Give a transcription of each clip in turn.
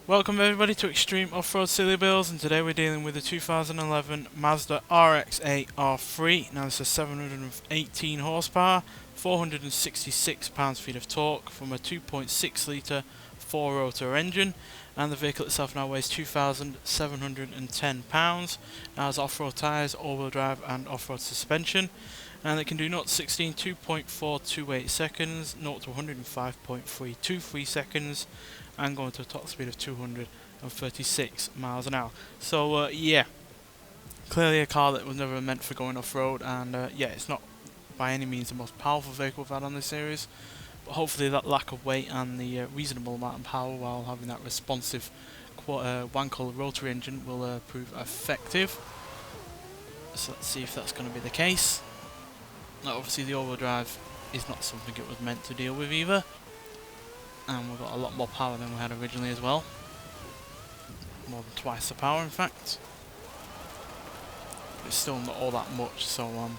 Welcome everybody to Extreme Off-Road Silly Bills, and today we're dealing with the 2011 Mazda RX-8 R3. Now this is 718 horsepower, 466 pounds-feet of torque from a 2.6 litre 4-rotor engine, and the vehicle itself now weighs 2,710 pounds. Now has off-road tyres, all-wheel drive and off-road suspension, and it can do 0 to 16 2.428 seconds, 0 to 105.323 seconds, and going to a top speed of 236 miles an hour. So yeah, clearly a car that was never meant for going off-road, and yeah, it's not by any means the most powerful vehicle we've had on this series, but hopefully that lack of weight and the reasonable amount of power while having that responsive wankel rotary engine will prove effective. So let's see if that's going to be the case. Now obviously the all-wheel drive is not something it was meant to deal with either, and we've got a lot more power than we had originally as well. More than twice the power in fact. But it's still not all that much, so I'm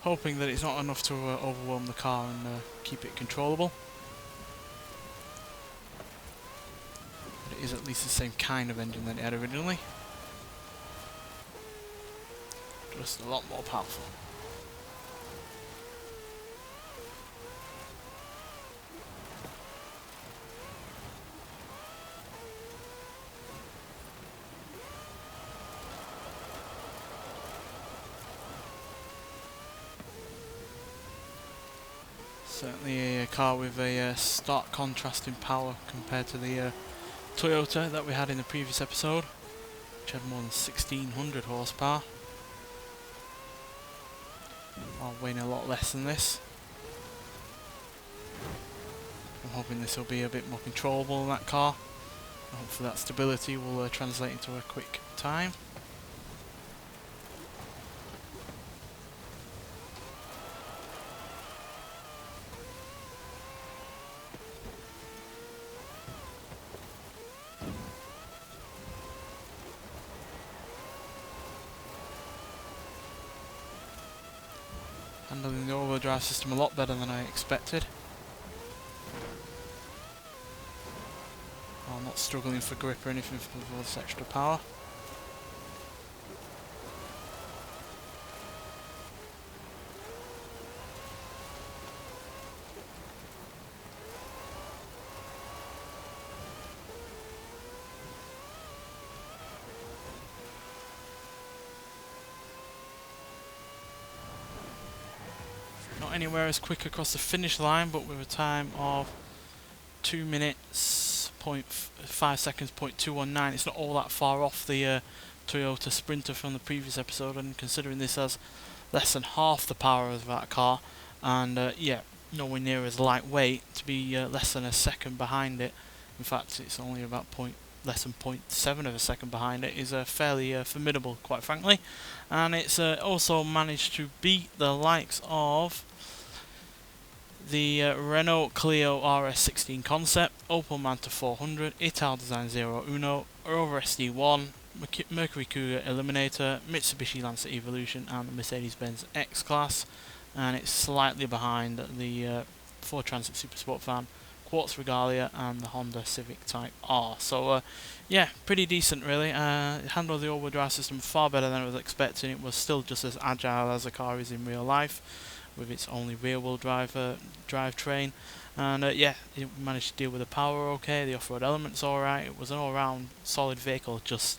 hoping that it's not enough to overwhelm the car and keep it controllable. But it is at least the same kind of engine that it had originally. Just a lot more powerful. Certainly a car with a stark contrast in power compared to the Toyota that we had in the previous episode, which had more than 1600 horsepower, while weighing a lot less than this. I'm hoping this will be a bit more controllable in that car, and hopefully that stability will translate into a quick time. Handling the all-wheel drive system a lot better than I expected. I'm not struggling for grip or anything for all this extra power. Not anywhere as quick across the finish line, but with a time of 2 minutes, 0.5 seconds, 0.219. It's not all that far off the Toyota Sprinter from the previous episode, and considering this has less than half the power of that car, and yeah, nowhere near as lightweight, to be less than a second behind it. In fact, it's only about less than 0.7 of a second behind it, is fairly formidable, quite frankly. And it's also managed to beat the likes of the Renault Clio RS16 Concept, Opel Manta 400, Ital Design 01, Rover SD1, Mercury Cougar Eliminator, Mitsubishi Lancer Evolution, and the Mercedes-Benz X-Class. And it's slightly behind the Ford Transit Super Sport Van, Quartz Regalia, and the Honda Civic Type R. So yeah, pretty decent really. It handled the all-wheel drive system far better than I was expecting. It was still just as agile as a car is in real life, with its only rear-wheel drivetrain, and yeah, it managed to deal with the power okay. The off-road elements alright. It was an all-round solid vehicle, just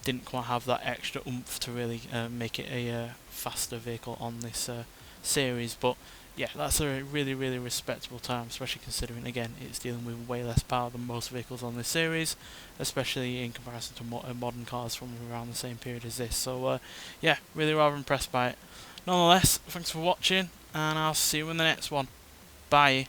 didn't quite have that extra oomph to really make it a faster vehicle on this series. But yeah, that's a really respectable time, especially considering again it's dealing with way less power than most vehicles on this series, especially in comparison to modern cars from around the same period as this. So yeah, really rather impressed by it. Nonetheless, thanks for watching, and I'll see you in the next one. Bye.